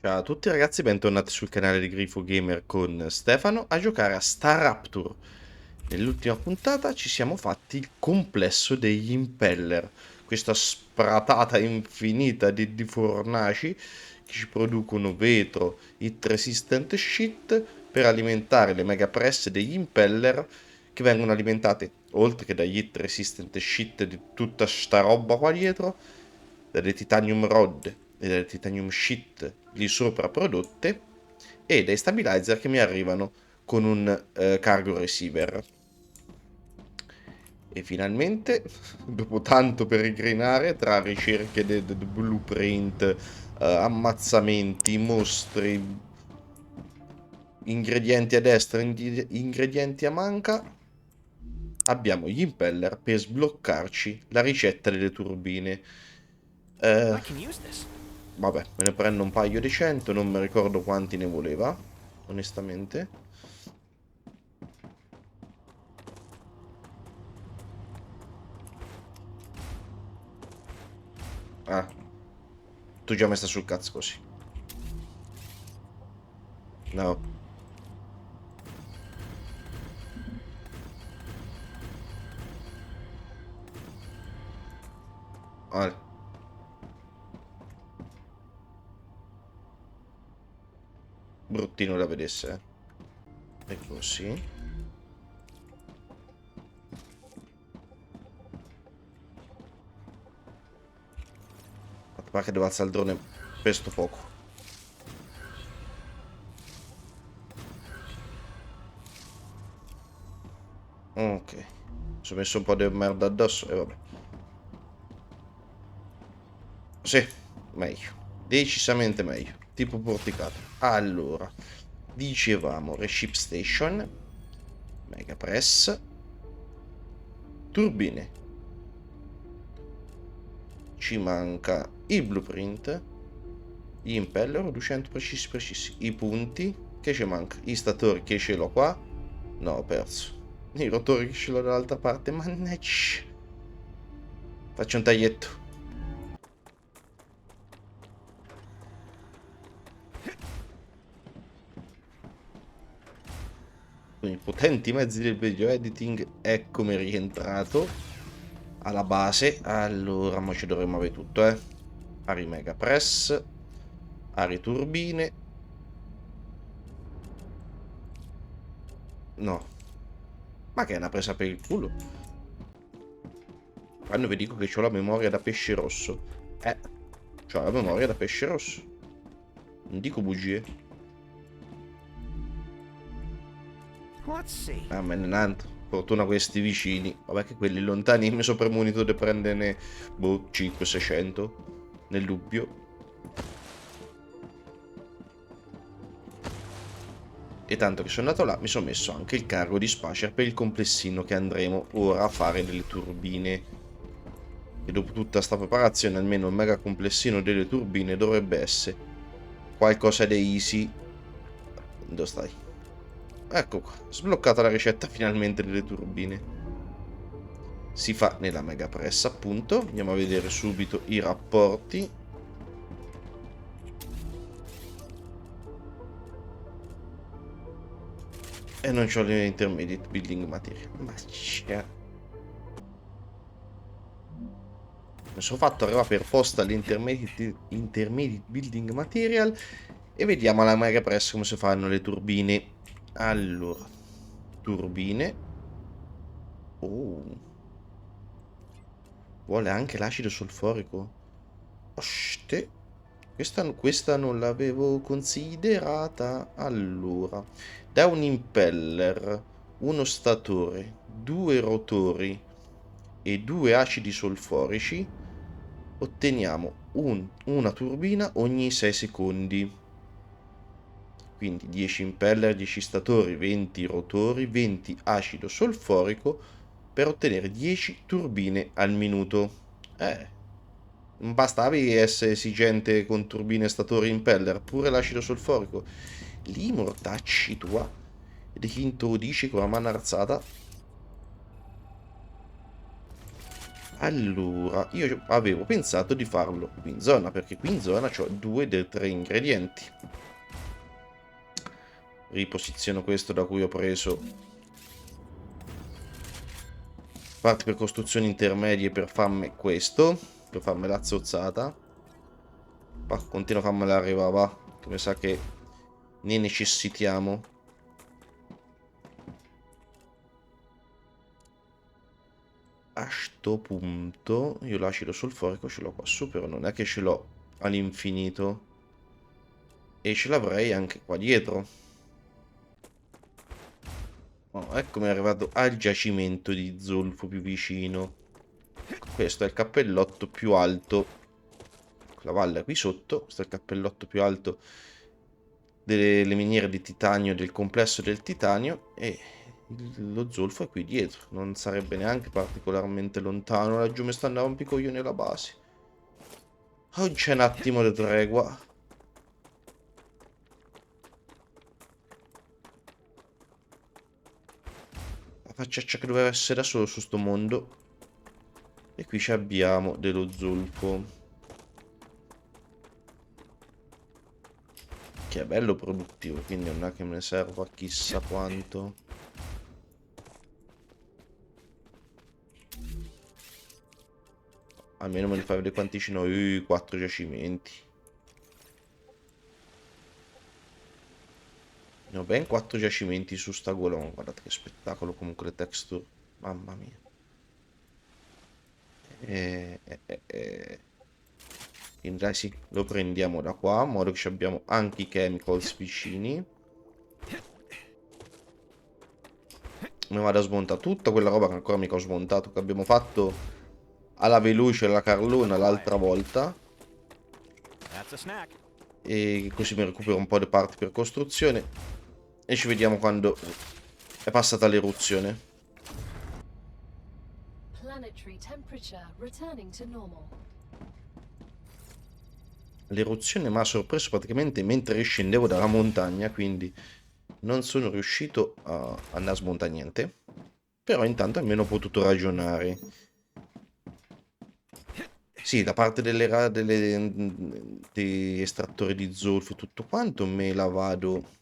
Ciao a tutti ragazzi, bentornati sul canale di Grifo Gamer con Stefano a giocare a Star Rapture. Nell'ultima puntata ci siamo fatti il complesso degli Impeller, questa spratata infinita di fornaci che ci producono vetro, hit resistant shit per alimentare le mega press degli Impeller che vengono alimentate, oltre che dagli hit resistant shit di tutta sta roba qua dietro, dalle titanium rod e dalle titanium sheet lì sopra prodotte e dai stabilizer che mi arrivano con un cargo receiver. E finalmente, dopo tanto peregrinare tra ricerche del blueprint, ammazzamenti, mostri, ingredienti a destra, ingredienti a manca, abbiamo gli impeller per sbloccarci la ricetta delle turbine. Eh, Vabbè, me ne prendo un paio di 100, non mi ricordo quanti ne voleva, onestamente. Ah, tu già mi sta sul cazzo così. No. Vale. Bruttino da vedesse. E così. Ma che devo alzare il drone per sto poco. Ok. Mi sono messo un po' di merda addosso e vabbè. Sì, meglio. Decisamente meglio. Tipo porticato. Allora, dicevamo Reship Station, Mega Press, turbine. Ci manca il blueprint, gli impeller 200 precisi, i punti, che ci manca? I statori che ce l'ho qua, no ho perso, i rotori che ce l'ho dall'altra parte, mannaggia, faccio un taglietto. Con i potenti mezzi del video editing, eccomi rientrato alla base. Allora, ma ci dovremmo avere tutto, Ari Mega Press, Ari Turbine, no, ma che è una presa per il culo. Quando vi dico che ho la memoria da pesce rosso, c'ho la memoria da pesce rosso. Non dico bugie. Ah, ma innanto. Fortuna questi vicini. Vabbè che quelli lontani mi sono premunito di prenderne, boh, 500-600. Nel dubbio. E tanto che sono andato là, mi sono messo anche il cargo di Spacer per il complessino che andremo ora a fare delle turbine. E dopo tutta sta preparazione, almeno il mega complessino delle turbine dovrebbe essere qualcosa di easy. Dove stai? Ecco qua, sbloccata la ricetta finalmente delle turbine. Si fa nella mega press appunto. Andiamo a vedere subito i rapporti. E non c'ho le intermediate building material. Ma c'è. Mi sono fatto arrivare per posta l'intermediate building material. E vediamo alla mega press come si fanno le turbine. Allora, turbine. Oh, vuole anche l'acido solforico. Oste. Questa non l'avevo considerata. Allora, da un impeller, uno statore, due rotori e due acidi solforici otteniamo una turbina ogni 6 secondi. Quindi 10 impeller, 10 statori, 20 rotori, 20 acido solforico per ottenere 10 turbine al minuto. Non bastavi essere esigente con turbine, statori e impeller, pure l'acido solforico. Lì, mortacci tua. Ed chi introduci con la mano alzata. Allora, io avevo pensato di farlo qui in zona, perché qui in zona ho 2 dei 3 ingredienti. Riposiziono questo da cui ho preso parti per costruzioni intermedie per farmi questo, per farmi la zozzata. Va, continua a farmela arrivare, va, che mi sa che ne necessitiamo. A sto punto io l'acido solforico ce l'ho qua su, però non è che ce l'ho all'infinito. E ce l'avrei anche qua dietro. Oh, eccomi arrivato al giacimento di zolfo più vicino. Questo è il cappellotto più alto. La valle qui sotto. Questo è il cappellotto più alto delle miniere di titanio, del complesso del titanio. E lo zolfo è qui dietro. Non sarebbe neanche particolarmente lontano. Laggiù mi sta andando un picoglione la base. Oh, c'è un attimo di tregua. La facciaccia che doveva essere da solo su sto mondo. E qui ci abbiamo dello zolfo. Che è bello produttivo, quindi non è che me ne serva chissà quanto. Almeno me li fai vedere quanti ce ne ho. 4 giacimenti. Ne ho ben 4 giacimenti su sta gola. Guardate che spettacolo comunque le texture. Mamma mia. Eh, eh, eh, eh. Quindi dai sì, lo prendiamo da qua, in modo che abbiamo anche i chemicals vicini. Mi vado a smontare tutta quella roba che ancora mica ho smontato, che abbiamo fatto alla veloce alla Carlona l'altra volta. E così mi recupero un po' di parti per costruzione. E ci vediamo quando è passata l'eruzione. L'eruzione mi ha sorpreso praticamente mentre scendevo dalla montagna, quindi non sono riuscito a andare a smontare niente. Però intanto almeno ho potuto ragionare. Sì, da parte degli estrattori di zolfo e tutto quanto me la vado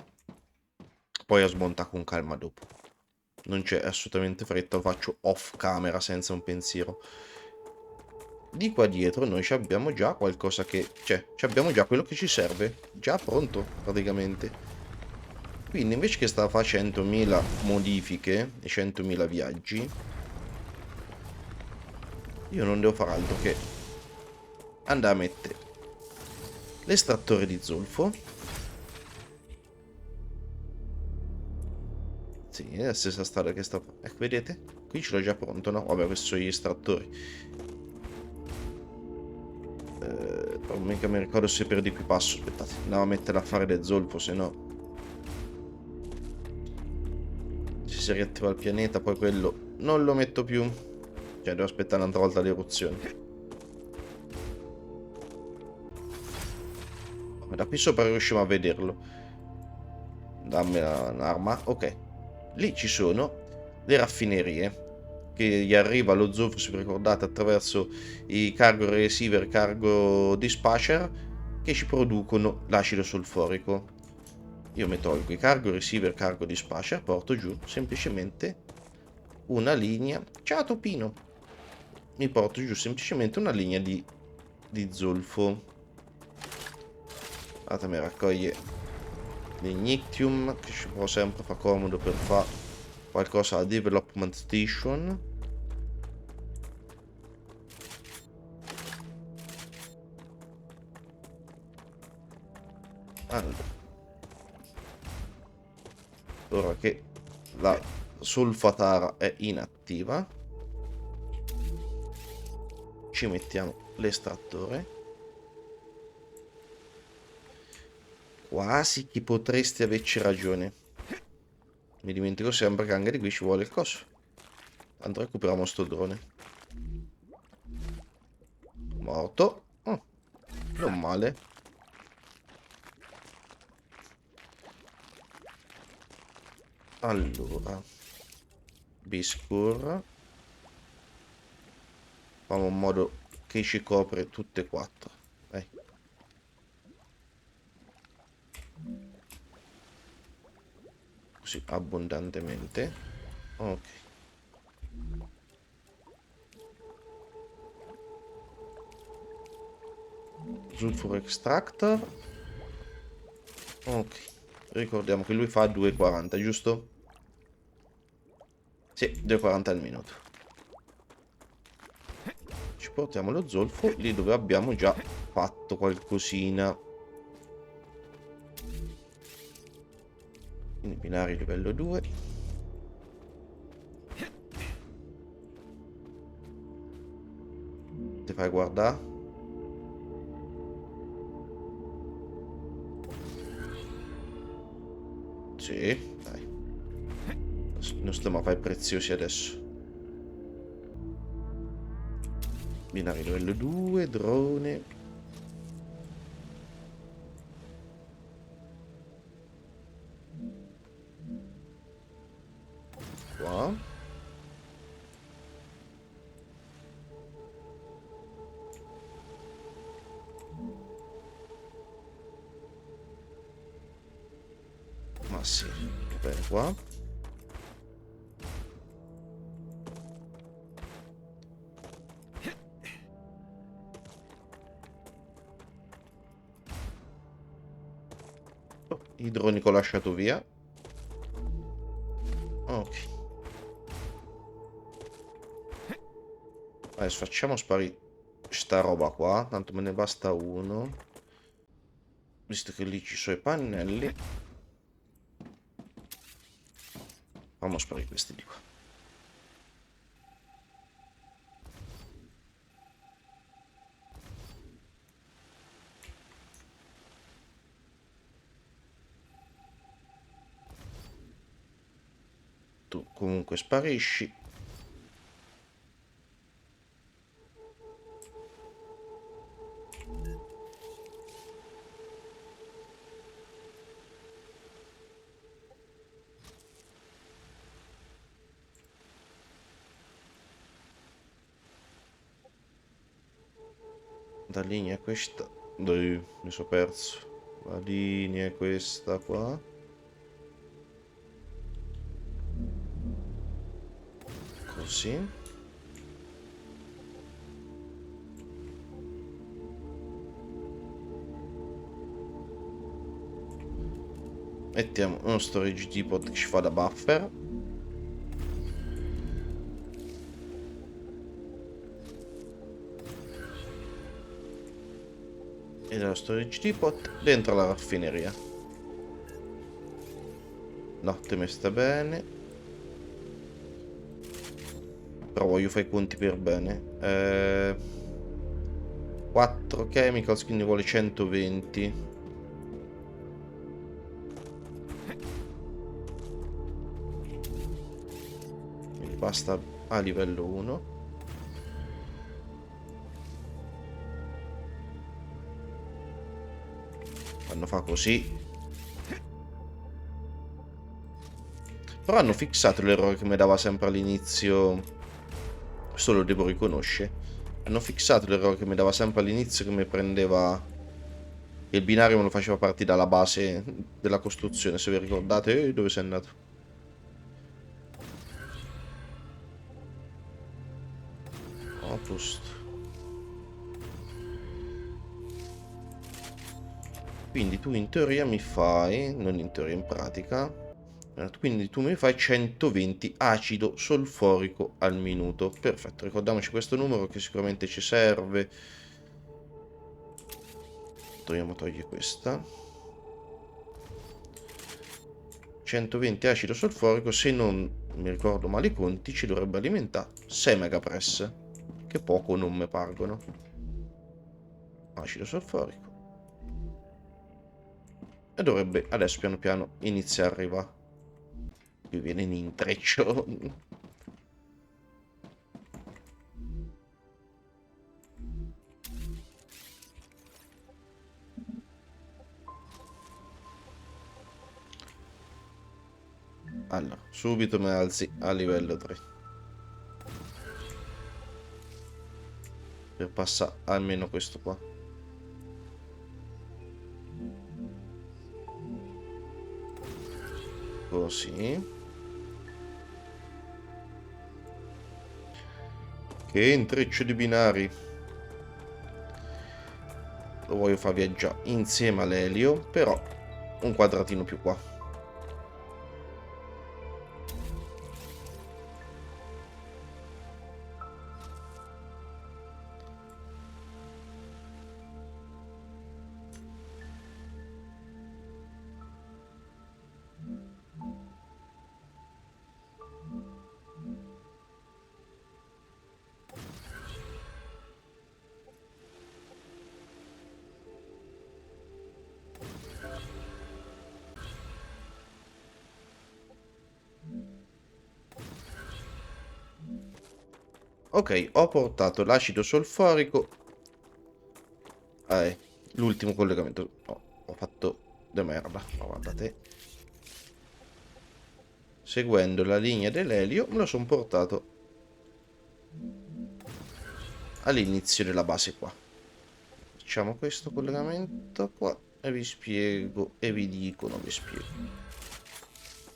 poi a smontare con calma dopo. Non c'è assolutamente fretta, lo faccio off camera senza un pensiero. Di qua dietro noi abbiamo già qualcosa che... cioè, abbiamo già quello che ci serve. Già pronto, praticamente. Quindi invece che stava facendo 100.000 modifiche e 100.000 viaggi, io non devo fare altro che andare a mettere l'estrattore di zolfo. Sì, è la stessa strada che sta... ecco, vedete? Qui ce l'ho già pronto, no? Vabbè, questi sono gli estrattori. Però mica mi ricordo se per di qui passo. Aspettate, andiamo a mettere a fare del zolfo, se no... si riattiva il pianeta, poi quello non lo metto più. Cioè, devo aspettare un'altra volta l'eruzione. Da qui sopra riusciamo a vederlo. Dammi un'arma. Ok. Lì ci sono le raffinerie. Che gli arriva lo zolfo, se vi ricordate, attraverso i cargo receiver, cargo dispatcher, che ci producono l'acido solforico. Io mi tolgo i cargo receiver, cargo dispatcher, porto giù semplicemente una linea. Ciao Topino! Mi porto giù semplicemente una linea di zolfo. Fatemi raccoglie l'ignitum, che ci può sempre fa comodo per fare qualcosa alla development station. Allora, ora che la solfatara è inattiva, ci mettiamo l'estrattore. Quasi che potresti averci ragione. Mi dimentico sempre che anche di qui ci vuole il coso. Tanto recuperiamo sto drone. Morto. Oh, non male. Allora. Biscur. Facciamo in modo che ci copre tutte e quattro. Dai. Così abbondantemente. Ok. Sulfur extractor. Ok. Ricordiamo che lui fa 2,40, giusto? Sì, 2,40 al minuto. Ci portiamo lo zolfo lì dove abbiamo già fatto qualcosina. Quindi binari livello 2. Ti fai guardare? Sì, dai. Non stiamo a fare preziosi adesso. Binari livello 2, drone. Qua. Ma sì, bene qua. Oh, idronico lasciato via. Ok. Adesso facciamo sparire sta roba qua. Tanto me ne basta uno. Visto che lì ci sono i pannelli. Facciamo sparire questi di qua. Tu comunque sparisci. La linea è questa. Dai, mi sono perso. La linea è questa qua. Così. Mettiamo uno storage depot che ci fa da buffer. E dello storage depot dentro la raffineria. No, te mi sta bene. Però voglio fare i conti per bene. 4 chemicals, quindi vuole 120. Quindi basta a livello 1. Quando fa così. Però hanno fissato l'errore che mi dava sempre all'inizio. Questo lo devo riconoscere. Hanno fissato l'errore che mi dava sempre all'inizio, che mi prendeva. Il binario me lo faceva partire dalla base della costruzione. Se vi ricordate, dove sei andato? A posto. Quindi tu in teoria mi fai, non in teoria, in pratica, quindi tu mi fai 120 acido solforico al minuto. Perfetto, ricordiamoci questo numero che sicuramente ci serve. Dobbiamo togliere questa. 120 acido solforico, se non mi ricordo male i conti, ci dovrebbe alimentare 6 megapress, che poco non mi pargono. Acido solforico. E dovrebbe adesso piano piano iniziare a arrivare. Qui viene in intreccio. Allora, subito mi alzi a livello 3. per passare almeno questo qua. Così. Che intreccio di binari. Lo voglio far viaggiare insieme all'elio, però un quadratino più qua. Ok, ho portato l'acido solforico. L'ultimo collegamento. Oh, ho fatto de merda. Ma guardate. Seguendo la linea dell'elio me lo sono portato all'inizio della base qua. Facciamo questo collegamento qua e vi spiego e vi dico, non vi spiego.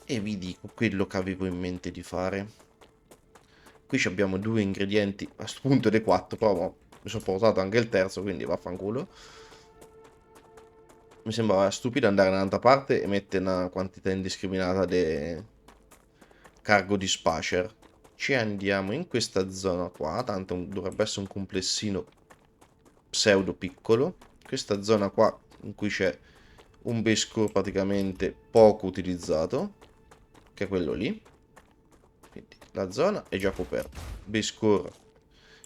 E vi dico quello che avevo in mente di fare. Qui abbiamo due ingredienti, a questo punto dei 4, però mi sono portato anche il terzo, quindi vaffanculo. Mi sembrava stupido andare da un'altra parte e mettere una quantità indiscriminata di cargo dispatcher. Ci andiamo in questa zona qua, tanto dovrebbe essere un complessino pseudo piccolo. Questa zona qua in cui c'è un base core praticamente poco utilizzato, che è quello lì. Quindi la zona è già coperta. Base core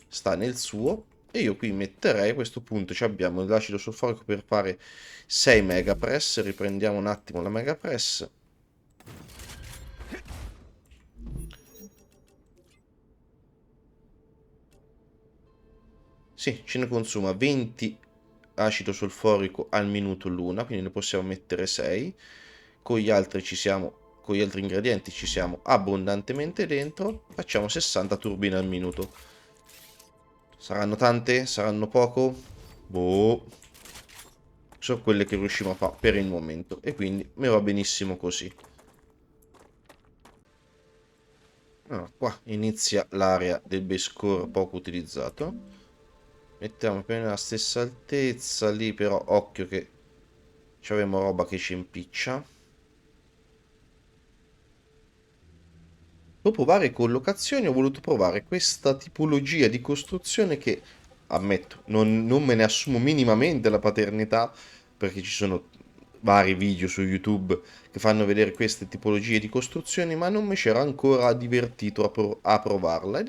sta nel suo. E io qui metterei a questo punto, abbiamo l'acido solforico per fare 6 megapress. Riprendiamo un attimo la megapress. Sì, ce ne consuma 20 acido solforico al minuto l'una, quindi ne possiamo mettere 6. Con gli altri con gli altri ingredienti ci siamo abbondantemente dentro. Facciamo 60 turbine al minuto. Saranno tante? Saranno poco? Boh. Sono quelle che riusciamo a fare per il momento. E quindi mi va benissimo così. Ah, qua inizia l'area del base core poco utilizzato. Mettiamo più o meno la stessa altezza lì, però occhio che abbiamo roba che ci impiccia. Dopo varie collocazioni ho voluto provare questa tipologia di costruzione che, ammetto, non me ne assumo minimamente la paternità, perché ci sono vari video su YouTube che fanno vedere queste tipologie di costruzioni, ma non mi c'era ancora divertito a provarla. E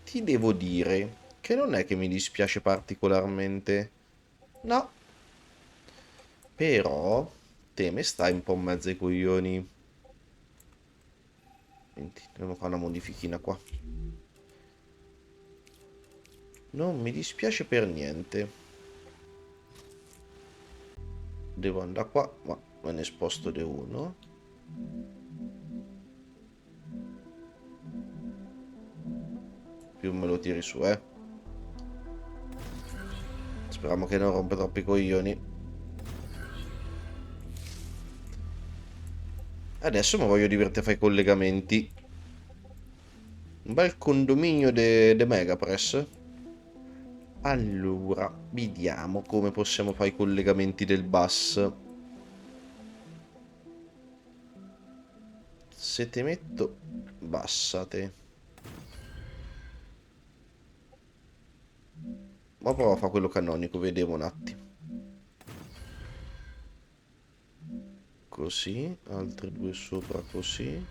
ti devo dire che non è che mi dispiace particolarmente. No, però te me stai un po' in mezzo ai coglioni. Quindi dobbiamo fare una modifichina qua. Non mi dispiace per niente. Devo andare qua, ma me ne sposto di uno. Più me lo tiri su, eh. Speriamo che non rompa troppi coglioni. Adesso mi voglio divertire a fare i collegamenti. Un bel condominio de Megapress. Allora, vediamo come possiamo fare i collegamenti del bus. Se te metto bassate. Ma provo a fare quello canonico, vediamo un attimo. Così, altri due sopra così.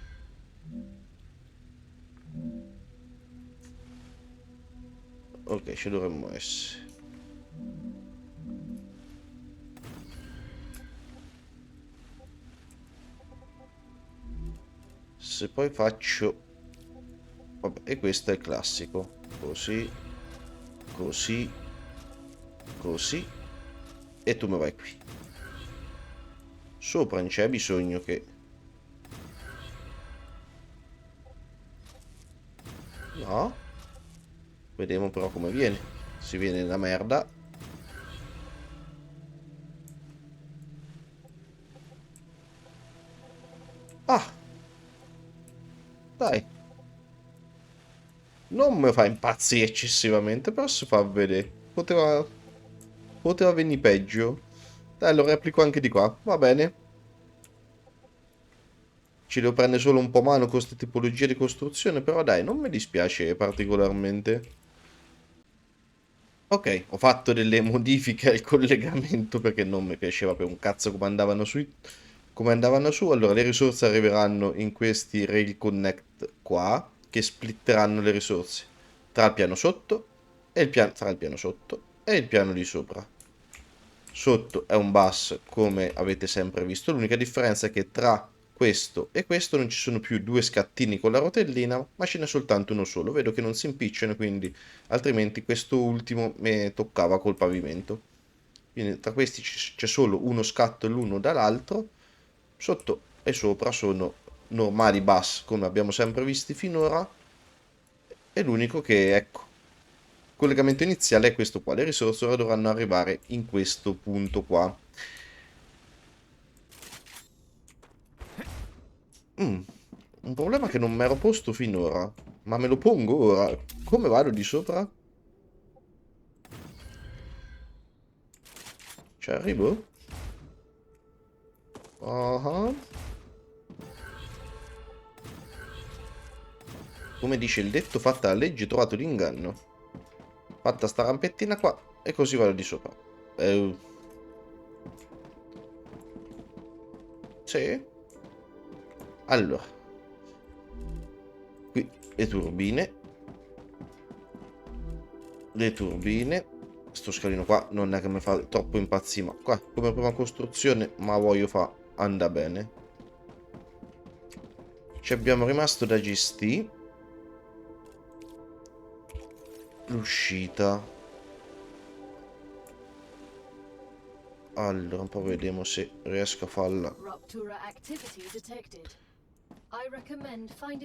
Ok, ci dovremmo essere. Se poi faccio... Vabbè, e questo è il classico. Così, così, così. E tu mi vai qui. Sopra non c'è bisogno che... No. Vediamo però come viene. Si viene una merda. Ah, dai. Non mi fa impazzire eccessivamente, però si fa vedere. Poteva venire peggio. Dai, lo replico anche di qua. Va bene. Ci devo prendere solo un po' mano con queste tipologie di costruzione, però dai, non mi dispiace particolarmente. Ok, ho fatto delle modifiche al collegamento perché non mi piaceva per un cazzo come andavano su. Allora, le risorse arriveranno in questi rail connect qua, che splitteranno le risorse tra il piano sotto e tra il piano sotto e il piano di sopra. Sotto è un bus come avete sempre visto, l'unica differenza è che tra questo e questo non ci sono più due scattini con la rotellina, ma ce n'è soltanto uno solo. Vedo che non si impicciano, quindi altrimenti questo ultimo mi toccava col pavimento. Quindi tra questi c'è solo uno scatto l'uno dall'altro. Sotto e sopra sono normali bus come abbiamo sempre visti finora. E l'unico che, ecco, il collegamento iniziale è questo qua. Le risorse ora dovranno arrivare in questo punto qua. Un problema che non mi ero posto finora. Ma me lo pongo ora. Come vado di sopra? Ci arrivo? Ah. Come dice il detto, fatta la legge, trovato l'inganno. Fatta sta rampettina qua e così vado di sopra. Eh, sì. Allora, qui le turbine. Le turbine. Sto scalino qua non è che mi fa troppo impazzire, ma qua come prima costruzione, ma voglio fa anda bene. Ci abbiamo rimasto da gestire l'uscita. Allora, un po' vediamo se riesco a farla.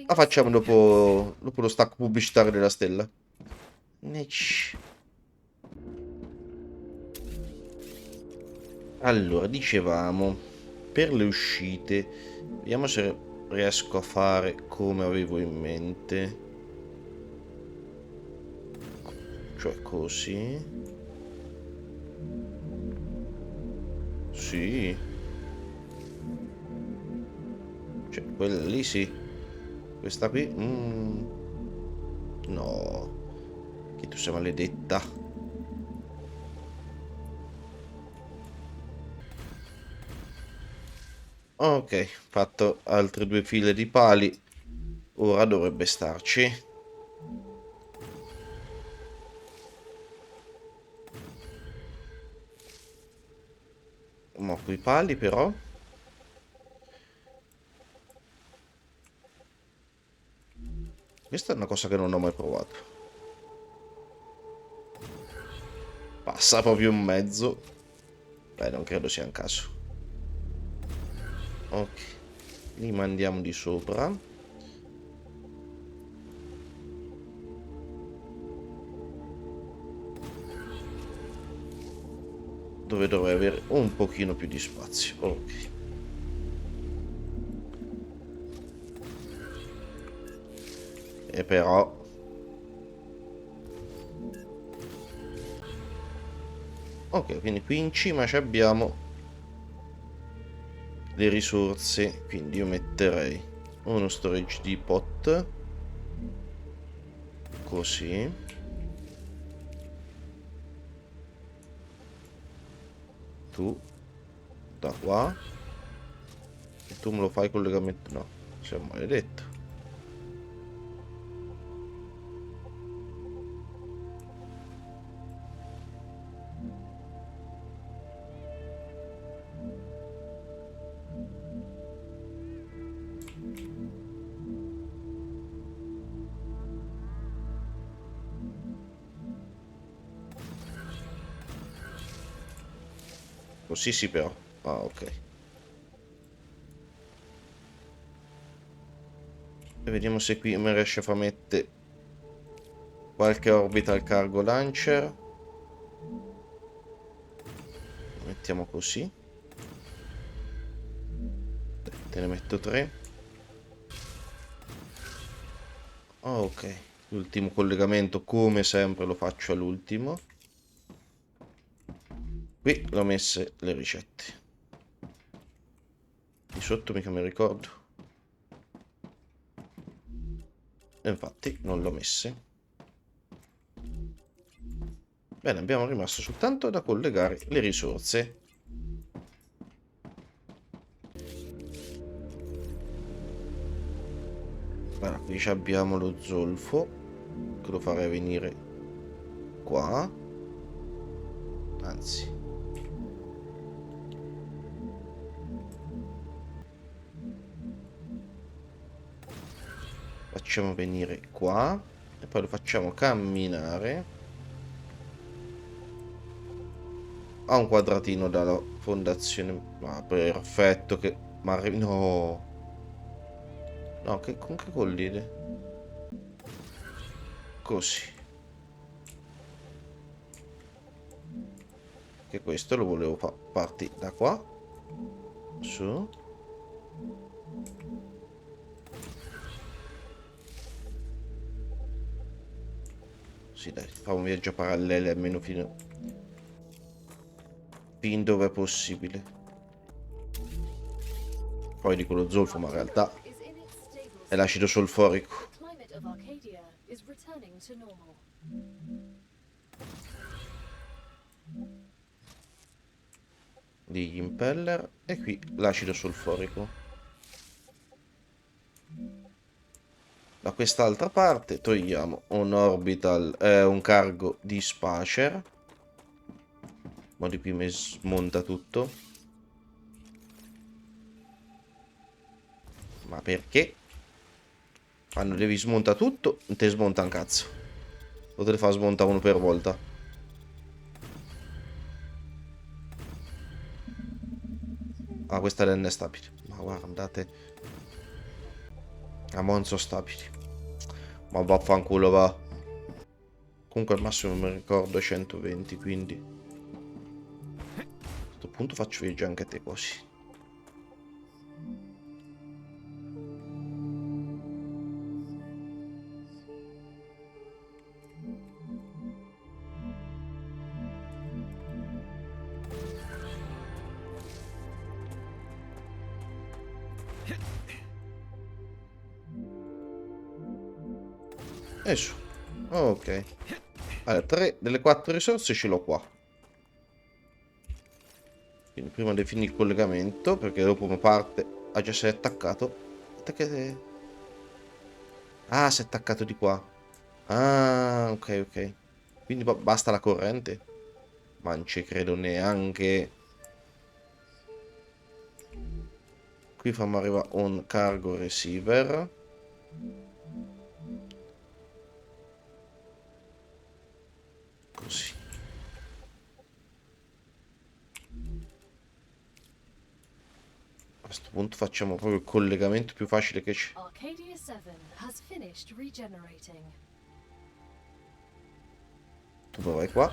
La facciamo dopo lo stacco pubblicitario della stella. Nec. Allora, dicevamo, per le uscite, vediamo se riesco a fare come avevo in mente. Cioè così. Sì. Cioè, quella lì sì. Questa qui. No. Che tu sei maledetta. Ok, fatto altre due file di pali. Ora dovrebbe starci. Mo' quei pali però. Questa è una cosa che non ho mai provato. Passa proprio in mezzo. Beh, non credo sia un caso. Ok. Li mandiamo di sopra. Dove dovrei avere un pochino più di spazio. Ok. E però... Ok, quindi qui in cima abbiamo le risorse. Quindi io metterei uno storage depot. Così. Tu da qua. E tu me lo fai collegamento. No, sei maledetto. Così sì però. Ah, ok. E vediamo se qui mi riesce a far mettere qualche orbital cargo launcher. Lo mettiamo così. Te ne metto 3. Ok, l'ultimo collegamento come sempre lo faccio all'ultimo. Qui l'ho messe le ricette. Di sotto mica mi ricordo. E infatti non l'ho messe. Bene, abbiamo rimasto soltanto da collegare le risorse. Allora, qui abbiamo lo zolfo, che lo farei venire qua. Anzi. Facciamo venire qua. E poi lo facciamo camminare. Ha un quadratino dalla fondazione. Ma perfetto che... Ma no. No, che con che collide? Così. Che questo lo volevo far partire da qua. Su. Sì, dai, fa un viaggio parallelo almeno fin dove è possibile. Poi dico lo zolfo, ma in realtà è l'acido solforico. Degli impeller e qui l'acido solforico. Da quest'altra parte togliamo un orbital, un cargo di spacer. Ma di qui mi smonta tutto. Ma perché? Quando devi smontare tutto, non te smonta un cazzo. O te ne fa smontare uno per volta. Ah, questa è stabile. Ma guardate. A Monzo stabili. Ma vaffanculo va. Comunque al massimo mi ricordo 120, quindi a questo punto faccio viaggiare anche te così. E su. Ok. Allora, 3 delle 4 risorse ce l'ho qua. Quindi prima di finire il collegamento, perché dopo mi parte. Ah, già sei attaccato. Ah, si è attaccato di qua. Ah, ok, ok. Quindi basta la corrente? Ma non ci credo neanche. Qui fammi arrivare un cargo receiver. Così. A questo punto facciamo proprio il collegamento più facile che c'è. Arcadia 7 has finished regenerating. Tu vai qua.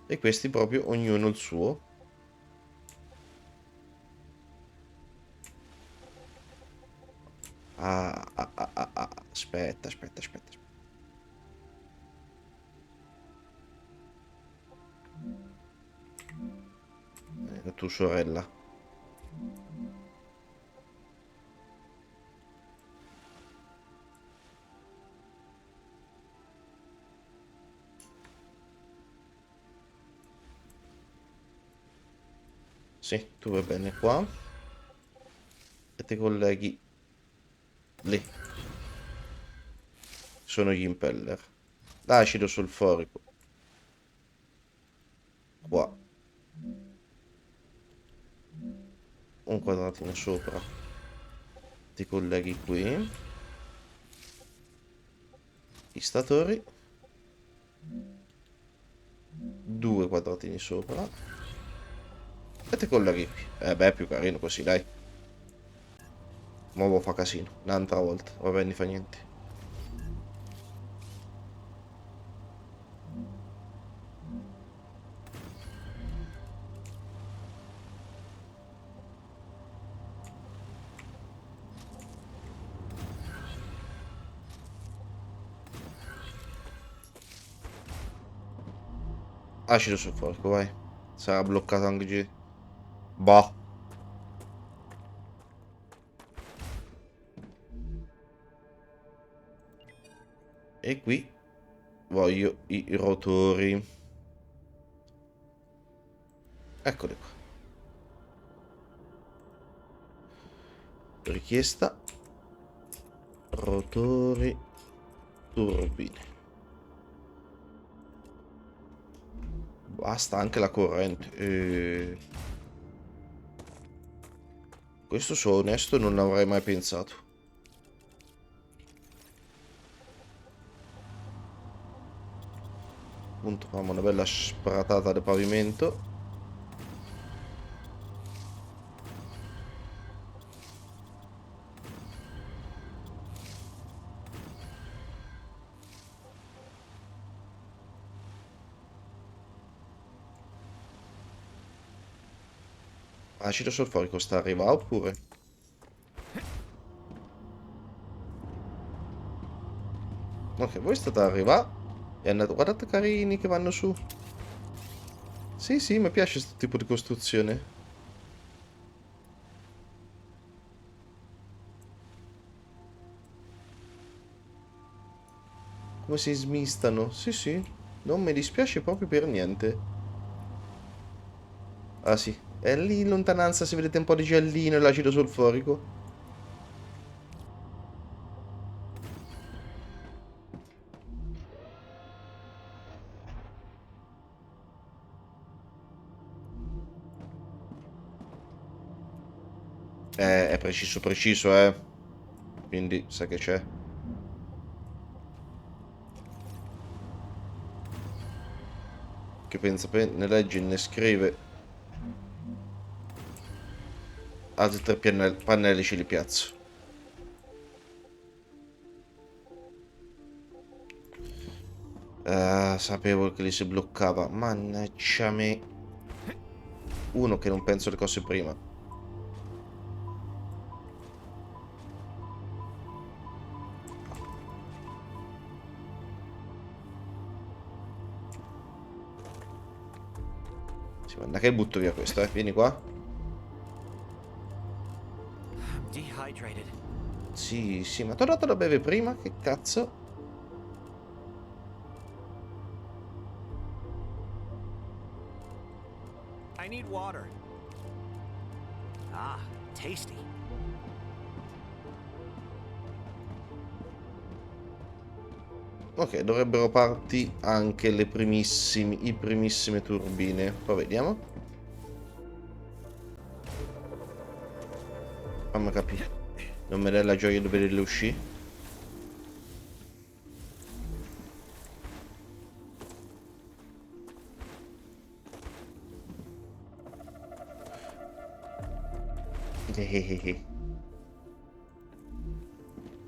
E questi proprio ognuno il suo. Aspetta, aspetta, aspetta. La tua sorella. Sì, tu vai bene qua. E ti colleghi lì. Sono gli impeller. L'acido solforico. Qua. Un quadratino sopra. Ti colleghi qui. Gli statori. 2 quadratini sopra. E ti colleghi qui. Beh, è più carino così, dai. Ma fa casino. Un'altra volta. Va bene, fa niente. Acido sulfurico, vai. Sarà bloccato anche G. Boh. E qui voglio i rotori. Eccoli qua. Richiesta. Rotori. Turbine. Basta anche la corrente. Questo sono onesto, non l'avrei mai pensato. Appunto, facciamo una bella spratata del pavimento. Acido solforico sta arrivando oppure? Ok, voi state arrivando. È andato. Guardate carini che vanno su. Sì, sì, mi piace questo tipo di costruzione. Come si smistano. Sì, sì. Non mi dispiace proprio per niente. Ah, sì. E lì in lontananza se vedete un po' di giallino e l'acido solforico. È preciso, preciso, eh. Quindi, sa che c'è. Che pensa, ne legge, ne scrive. Altri tre pannelli ce li piazzo. Sapevo che li si bloccava. Mannaggia me. Uno che non penso alle cose prima. Sì, ma che butto via questo, Vieni qua. Sì, sì, ma tornato da bere prima? Che cazzo? I need water. Ah, tasty. Ok, dovrebbero partire anche i primissime turbine. Poi vediamo. Fammi capire. Non mi dai la gioia di vederle uscire?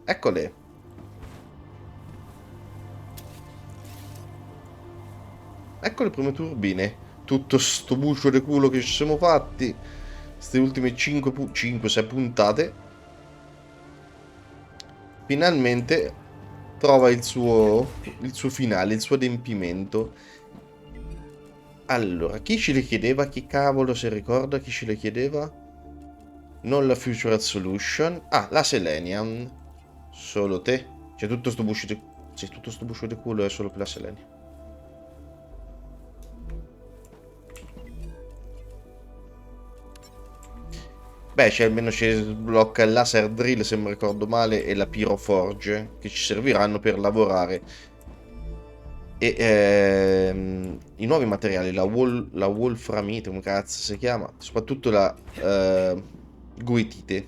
Eccole. Ecco le prime turbine. Tutto sto bucio di culo che ci siamo fatti. Queste ultime 5-6 puntate. Finalmente trova il suo finale, il suo adempimento. Allora, chi ce le chiedeva? Chi cavolo si ricorda chi ce le chiedeva? Non la Future Solution. Ah, la Selenium. Solo te. C'è tutto sto bucio di... C'è tutto sto bucio di culo è solo per la Selenium. Beh, almeno ci sblocca il laser drill, se mi ricordo male, e la Pyroforge, che ci serviranno per lavorare. E i nuovi materiali, la Wolframite, come cazzo si chiama? Soprattutto la Goethite.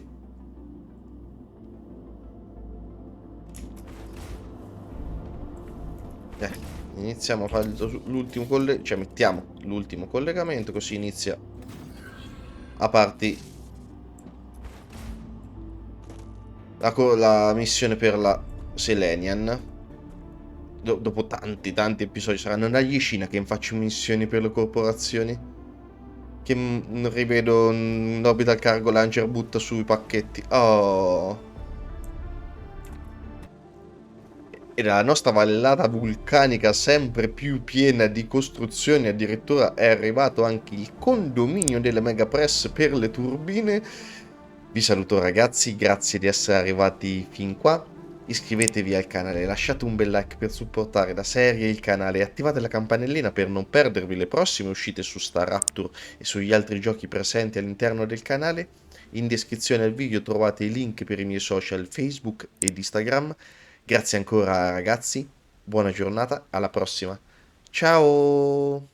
Iniziamo a fare l'ultimo collegamento, cioè mettiamo l'ultimo collegamento, così inizia a partire la missione per la Selenian. Dopo tanti episodi saranno una decina che faccio missioni per le corporazioni. Che rivedo un Orbital Cargo Launcher butta sui pacchetti. Oh. E la nostra vallata vulcanica sempre più piena di costruzioni, addirittura è arrivato anche il condominio delle Megapress per le turbine. Vi saluto ragazzi, grazie di essere arrivati fin qua. Iscrivetevi al canale, lasciate un bel like per supportare la serie e il canale e attivate la campanellina per non perdervi le prossime uscite su Staraptor e sugli altri giochi presenti all'interno del canale. In descrizione al video trovate i link per i miei social Facebook ed Instagram. Grazie ancora ragazzi, buona giornata, alla prossima. Ciao!